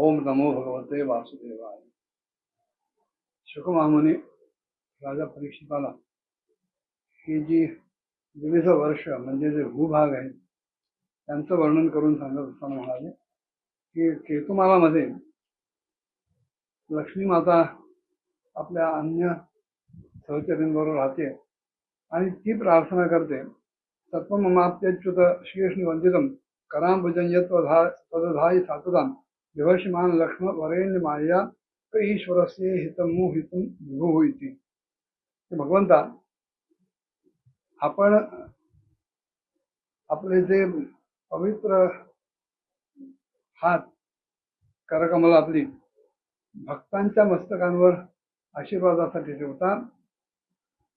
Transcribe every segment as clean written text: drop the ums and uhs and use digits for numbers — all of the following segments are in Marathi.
ओम नमो भगवते वासुदेवाय. शुकमामुनी राजा परीक्षिताला ही जी विविध वर्ष म्हणजे जे भूभाग आहेत त्यांचं वर्णन करून सांगत असताना म्हणाले की केतुमालामध्ये लक्ष्मी माता आपल्या अन्य सहचरींबरोबर राहते आणि ती प्रार्थना करते, सत्वममाप्यच्युत श्रीकृष्ण वंदितम करांभुजन्यत्वधाई सातुदाम विभर्षमान लक्ष्म वरेण्य माया ईश्वरस्य हितमु हितम विभू इति. भगवंता, आपण आपले जे पवित्र हात करकमलातली भक्तांच्या मस्तकांवर आशीर्वादासाठी ठेवता,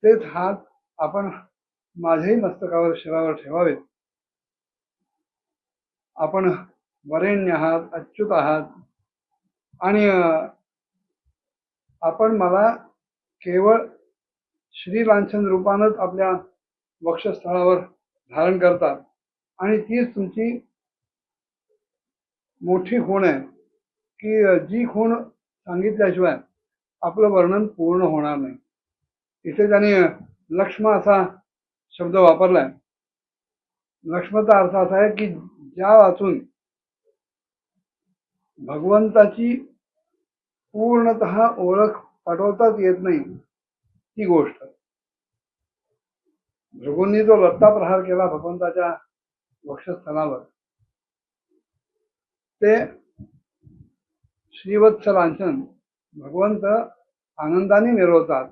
तेच हात आपण माझ्याही मस्तकावर शिरावर ठेवावेत. आपण वरेण्य आहात, अच्युत आहात आणि आपण मला केवळ श्रीलांछन रूपानच आपल्या वक्षस्थळावर धारण करतात आणि तीच तुमची मोठी खूण आहे की जी खूण सांगितल्याशिवाय आपलं वर्णन पूर्ण होणार नाही. इथे त्यांनी लक्ष्म असा शब्द वापरलाय. लक्ष्मचा अर्थ असा आहे की ज्या वाचून भगवंताची पूर्णतः ओळख पटवताच येत नाही ती गोष्ट. भृगूंनी जो लत्ता प्रहार केला भगवंताच्या वक्षस्थळावर, ते श्रीवत्स लांछन भगवंत आनंदाने मिरवतात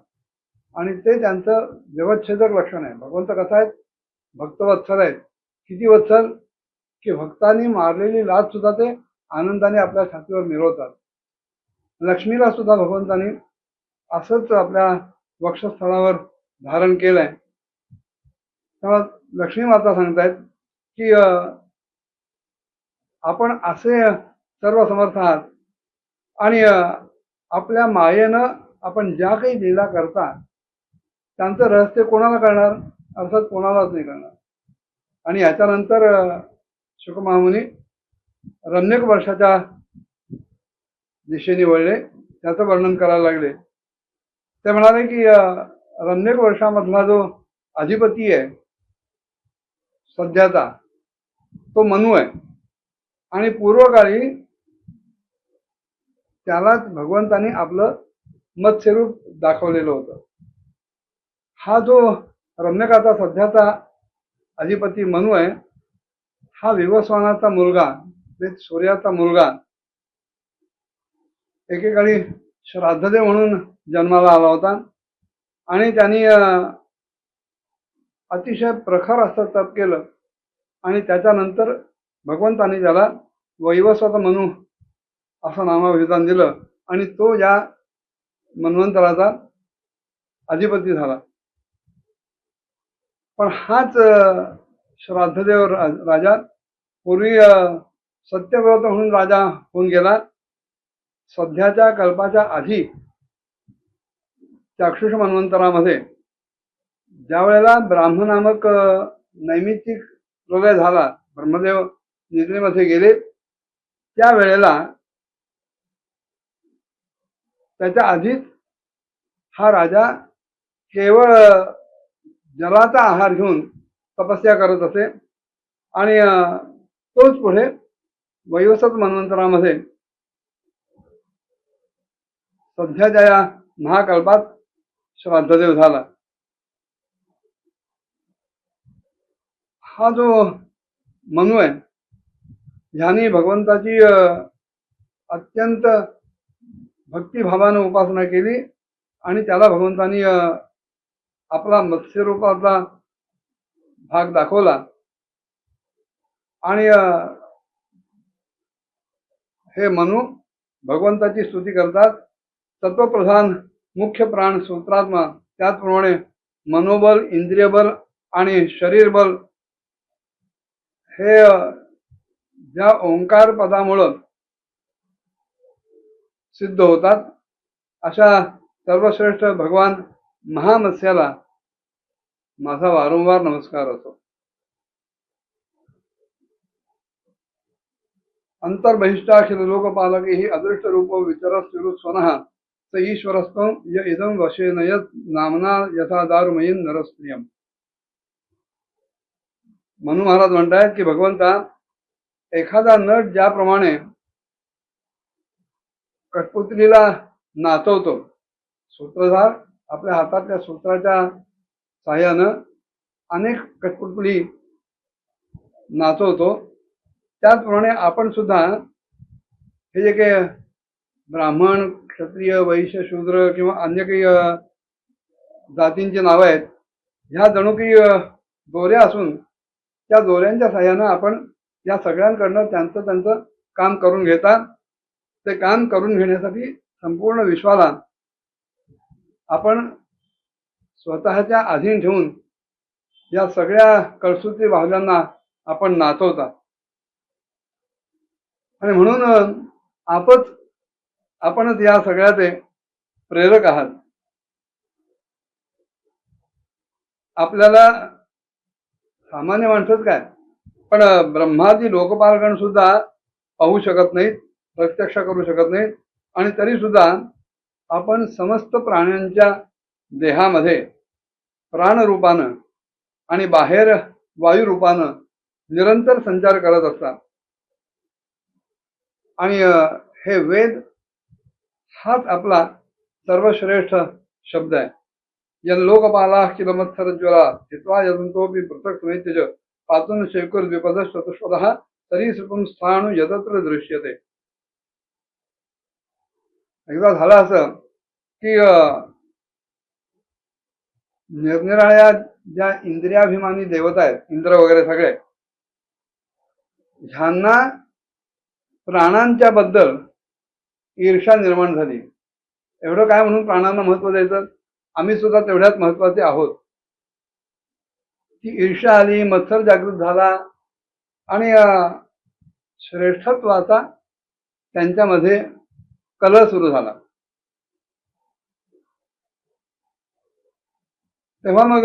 आणि ते त्यांचं व्यवच्छेदक लक्षण आहे. भगवंत कसा आहेत? भक्तवत्सल आहेत. किती वत्सल की भक्तांनी मारलेली लाच सुद्धा ते आनंदाने आपल्या छातीवर मिरवतात. लक्ष्मीला सुद्धा भगवंतांनी असंच आपल्या वक्षस्थळावर धारण केलंय. तेव्हा लक्ष्मी माता सांगतायत की आपण असे सर्व समर्थ आहात आणि आपल्या मायेनं आपण ज्या काही लीला करता त्यांचं रहस्य कोणाला कळणार? अर्थात कोणालाच नाही कळणार. आणि याच्यानंतर शुकमामुनी रम्यक वर्षाच्या दिशेने वळले, त्याचं वर्णन करायला लागले. ते म्हणाले की रम्यक वर्षामधला जो अधिपती आहे सध्याचा, तो मनु आहे आणि पूर्वकाळी त्यालाच भगवंतानी आपलं मत्स्यरूप दाखवलेलं होतं. हा जो रम्यकाचा सध्याचा अधिपती मनु आहे, हा विवस्वानाचा मुलगा, सूर्याचा मुलगा, एकेकाळी श्राद्धदेव म्हणून जन्माला आला होता आणि त्यांनी अतिशय प्रखर असं तप केलं आणि त्याच्यानंतर भगवंतांनी त्याला वैवस्वत मनु असं नामाभिधान दिलं आणि तो या मन्वंतराचा अधिपती झाला. पण हाच श्राद्धदेव राजा पूर्वी सत्यव्रत म्हणून राजा होऊन गेला. सध्याच्या कल्पाच्या आधी चाक्षुष मन्वंतरामध्ये ज्या वेळेला ब्राह्मनामक नैमित्तिक प्रलय झाला, ब्रह्मदेव निद्रेमध्ये गेले, त्यावेळेला त्याच्या आधीच हा राजा केवळ जलाचा आहार घेऊन तपस्या करत असे आणि तोच पुढे वैवस्वत मन्वंतरामध्ये सध्याच्या या महाकल्पात श्राद्धदेव झाला. हा जो मनु आहे ह्याने भगवंताची अत्यंत भक्तिभावाने उपासना केली आणि त्याला भगवंतानी आपला मत्स्यरूपाचा भाग दाखवला आणि हे मनु भगवंताची स्तुती करतात. तत्वप्रधान मुख्य प्राण सूत्रात्मा, त्याचप्रमाणे मनोबल, इंद्रियबल आणि शरीरबल हे ज्या ओंकार पदामुळं सिद्ध होतात, अशा सर्वश्रेष्ठ भगवान महामत्स्याला माझा वारंवार नमस्कार असो. अंतर्बहिष्टाखिल लोकपालक ही अदृष्ट रूप विचरस्थिरुत स्वनः स ईश्वरस्तं य इदं वशेन यत् नामना यथा दारुमयीन नरस्त्रियम. मनु महाराज म्हणतायत की भगवंता, एखादा नट ज्याप्रमाणे कठपुतलीला नाचवतो, सूत्रधार आपल्या हातातल्या सूत्राच्या साह्यानं अनेक कठपुतली नाचवतो, त्याचप्रमाणे आपण सुद्धा हे जे काही ब्राह्मण, क्षत्रिय, वैश्य, शूद्र किंवा अन्य काही जातींची नावं आहेत, ह्या जणू काही दोऱ्या असून त्या दोऱ्यांच्या साह्यानं आपण या सगळ्यांकडनं त्यांचं त्यांचं काम करून घेतात. ते काम करून घेण्यासाठी संपूर्ण विश्वाला आपण स्वतःच्या अधीन ठेवून या सगळ्या कळसूत्री बाहुल्यांना आपण नाचवतात. आणि म्हणून आपणच या सगळ्याचे प्रेरक आहात. आपल्याला सामान्य माणसंच काय, पण ब्रह्मादी लोकपालगण सुद्धा पाहू शकत नाहीत, प्रत्यक्ष करू शकत नाहीत. आणि तरी सुद्धा आपण समस्त प्राण्यांच्या देहामध्ये प्राणरूपानं आणि बाहेर वायुरूपानं निरंतर संचार करत असतात. आणि हे वेद हाच आपला सर्वश्रेष्ठ शब्द आहे. यन लोकपाला किल मत्सर ज्वला हित्वा यदंतोपि पृथक समेत्यज पातून शेकुर द्विपद चतुष्पदः तरी सुकुम स्थाणु यदत्र दृश्यते. एकदा झालं असं की निरनिराळ्या ज्या इंद्रियाभिमानी देवता आहेत, इंद्र वगैरे सगळे, ह्यांना प्राणांच्या बद्दल ईर्षा निर्माण झाली. एवढं काय म्हणून प्राणांना महत्व द्यायचं, आम्ही सुद्धा तेवढ्याच महत्वाचे आहोत. ती ईर्षा आली, मत्सर जागृत झाला आणि श्रेष्ठत्वाचा त्यांच्यामध्ये कलह सुरू झाला. तेव्हा मग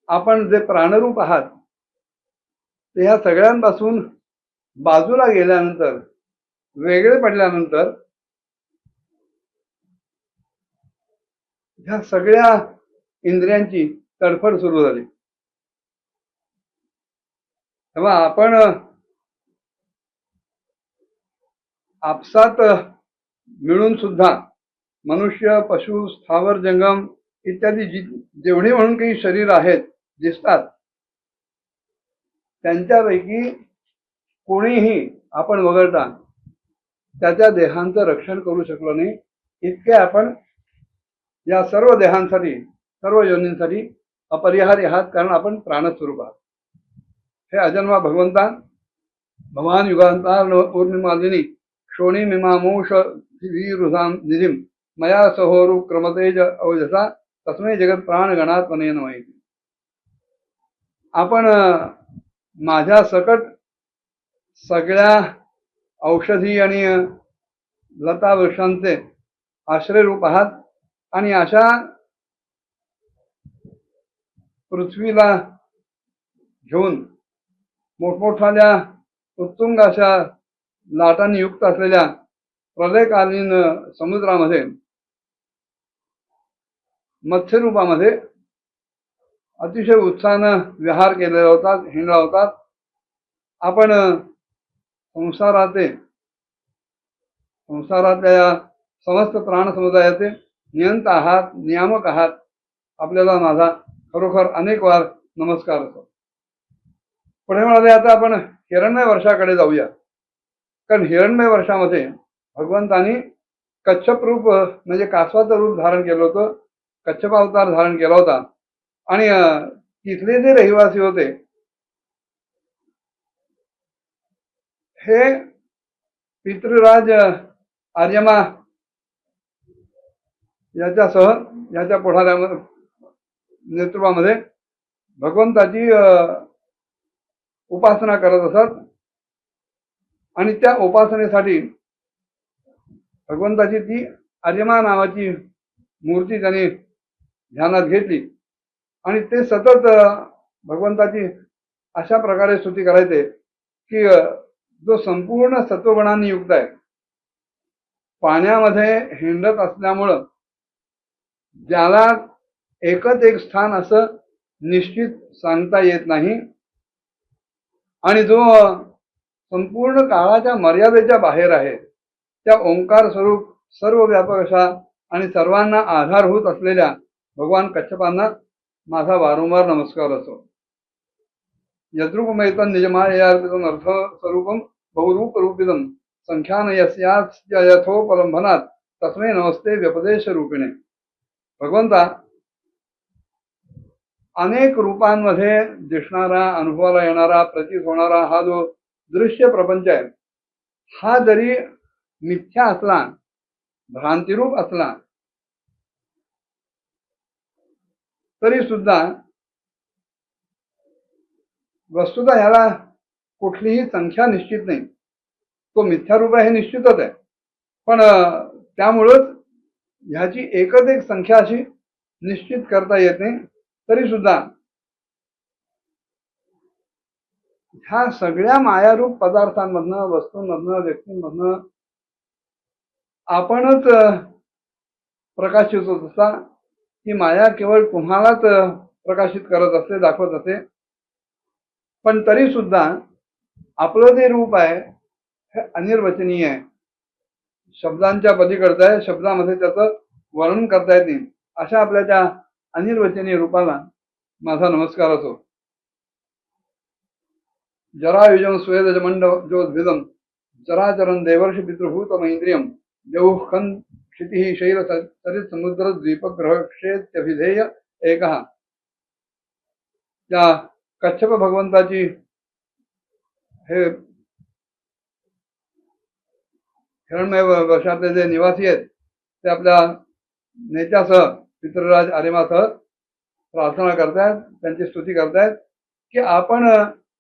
आपण जे प्राणरूप आहात ते ह्या सगळ्यांपासून बाजूला गेल्यानंतर, वेगळे पडल्यानंतर ह्या सगळ्या इंद्रियांची तडफड सुरू झाली. तेव्हा आपण आपसात मिळून सुद्धा मनुष्य, पशु, स्थावर, जंगम इत्यादी जेवढी म्हणून काही शरीर आहेत दिसतात, त्यांच्यापैकी कोणीही आपण वगळता त्याच्या देहांचं रक्षण करू शकलो नाही. इतके आपण या सर्व देहांसाठी, सर्व योनींसाठी अपरिहार्य आहात, कारण आपण प्राणस्वरूप आहात. हे अजन्मा भगवंता, भवान युगांतार पूर्णिमालिनी शोणी मिमामोष वीरुधाम निधिम मया सहोरु क्रमतेज औजसा तस्मै जगत प्राण गणात्मने नमः. आपण माझ्या सकट सगळ्या औषधी आणि लता वृक्षांचे आश्रय रूप आहात. आणि अशा पृथ्वीला घेऊन मोठमोठ्या उत्तुंग अशा लाटांनी युक्त असलेल्या प्रलयकालीन समुद्रामध्ये मत्स्यरूपामध्ये अतिशय उत्साहानं विहार केलेला होता, हिंडला होता. आपण संसारातल्या समस्त प्राण समुदायाचे नियंत आहात, नियामक आहात. आपल्याला माझा खरोखर अनेक वार नमस्कार असतो. पुढे म्हणाले, आता आपण हिरण्मय वर्षाकडे जाऊया. कारण हिरण्मय वर्षामध्ये भगवंतानी कच्छप रूप म्हणजे कासवाचं रूप धारण केलं होतं, कच्छप अवतार धारण केला होता. आणि तिथले जे रहिवासी होते हे पितृराज आर्यमा याच्यासह याच्या पुढाऱ्यामध्ये नेतृत्वामध्ये भगवंताची उपासना करत असत. आणि त्या उपासनेसाठी भगवंताची ती आर्यमा नावाची मूर्ती त्यांनी ध्यानात घेतली. आणि ते सतत भगवंताची अशा प्रकारे स्तुती करायचे की जो संपूर्ण सत्वगुणांनी युक्त आहे, पाण्यामध्ये हिंडत असल्यामुळं ज्याला एकच एक स्थान असं निश्चित सांगता येत नाही आणि जो संपूर्ण काळाच्या मर्यादेच्या बाहेर आहे, त्या ओंकार स्वरूप सर्व व्यापक अशा आणि सर्वांना आधारभूत असलेल्या भगवान कच्छपांना माझा वारंवार नमस्कार असो. यद्रूपमेतं निजमाययार्पितम् अर्थ स्वरूपम बहुरूप रूपितम संख्यान यस्यास्य यथोपलंभनात तस्मै नमस्ते व्यपदेश रूपिणे. भगवंता, अनेक रूपांमध्ये दिसणारा, अनुभवाला येणारा, प्रतीत होणारा हा जो दृश्य प्रपंच आहे, हा जरी मिथ्या असला, भ्रांतिरूप असला, तरी सुद्धा वस्तुतः ह्याला कुठलीही संख्या निश्चित नाही. तो मिथ्यारूप आहे हे निश्चितच आहे, पण त्यामुळंच ह्याची एकच एक संख्या अशी निश्चित करता येत नाही. तरी सुद्धा ह्या सगळ्या मायारूप पदार्थांमधनं, वस्तूंमधनं, व्यक्तींमधनं आपणच प्रकाशित होत असता. ही माया केवळ तुम्हालाच प्रकाशित करत असते, दाखवत असते. पण तरी सुद्धा आपलं जे रूप आहे हे अनिर्वचनीय आहे, शब्दांच्या पलीकडचं आहे, शब्दामध्ये त्याचं वर्णन करता येत नाही. अशा आपल्या त्या अनिर्वचनीय रूपाला माझा नमस्कार असो. जरायुजम स्वेदजमंड ज्योद्भिदम चराचरं देवर्षि पितृभूत महेंद्रियम देवखन क्षितिः शैल सरित समुद्र द्वीपग्रह क्षेत्यभिधेय एकः. त्या कच्छप भगवंताची हे हिरण्मय वर्षातले जे निवासी आहेत, ते आपल्या नेत्यासह पितृराज आर्यमासह प्रार्थना करतायत, त्यांची स्तुती करतायत की आपण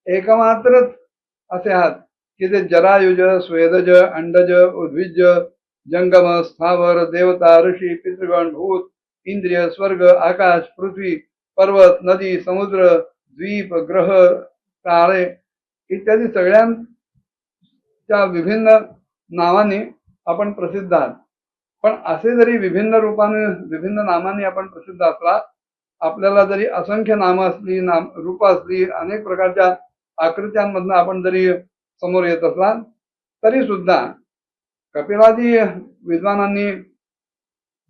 एकमात्रच असे आहात की जे जरायुज, स्वेदज, अंडज, उद्भिज, जंगम, स्थावर, देवता, ऋषी, पितृगण, भूत, इंद्रिय, स्वर्ग, आकाश, पृथ्वी, पर्वत, नदी, समुद्र, द्वीप, ग्रह, तारे इत्यादी सगळ्यांच्या विभिन्न नावाने आपण प्रसिद्ध आहात. पण असे जरी विभिन्न रूपाने, विभिन्न नामाने आपण प्रसिद्ध असला, आपल्याला जरी असंख्य नामं असली, रूप असली, अनेक प्रकारच्या आकृत्यांमधनं आपण जरी समोर येत असला, तरी सुद्धा कपिलादी विद्वानांनी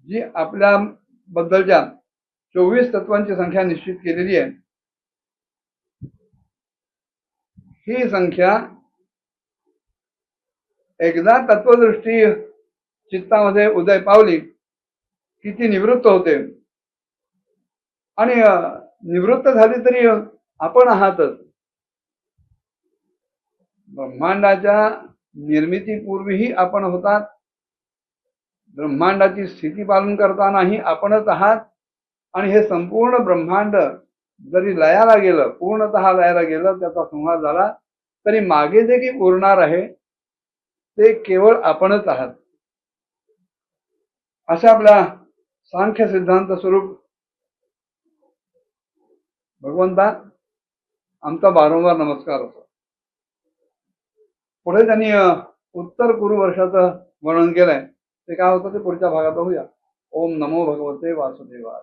जी आपल्या बद्दलच्या 24 तत्वांची संख्या निश्चित केलेली आहे, ही संख्या एकदा तत्वदृष्टी चित्तामध्ये उदय पावली की ती निवृत्त होते आणि निवृत्त झाली तरी आपण आहातच. ब्रह्मांडाच्या निर्मितीपूर्वीही आपण होतात, ब्रह्मांडाची स्थिती पालन करतानाही आपणच आहात आणि हे संपूर्ण ब्रह्मांड जरी लयाला गेलं, पूर्णतः लयाला गेलं, त्याचा संहार झाला, तरी मागे जे काही उरणार आहे ते केवळ आपणच आहात. अशा आपल्या सांख्य सिद्धांत स्वरूप भगवंता, आमचा वारंवार नमस्कार असो. पुढे त्यांनी उत्तर कुरु वर्षाचं वर्णन केलंय, ते काय होतं ते पुढच्या भागात बघूया. ओम नमो भगवते वासुदेवाय.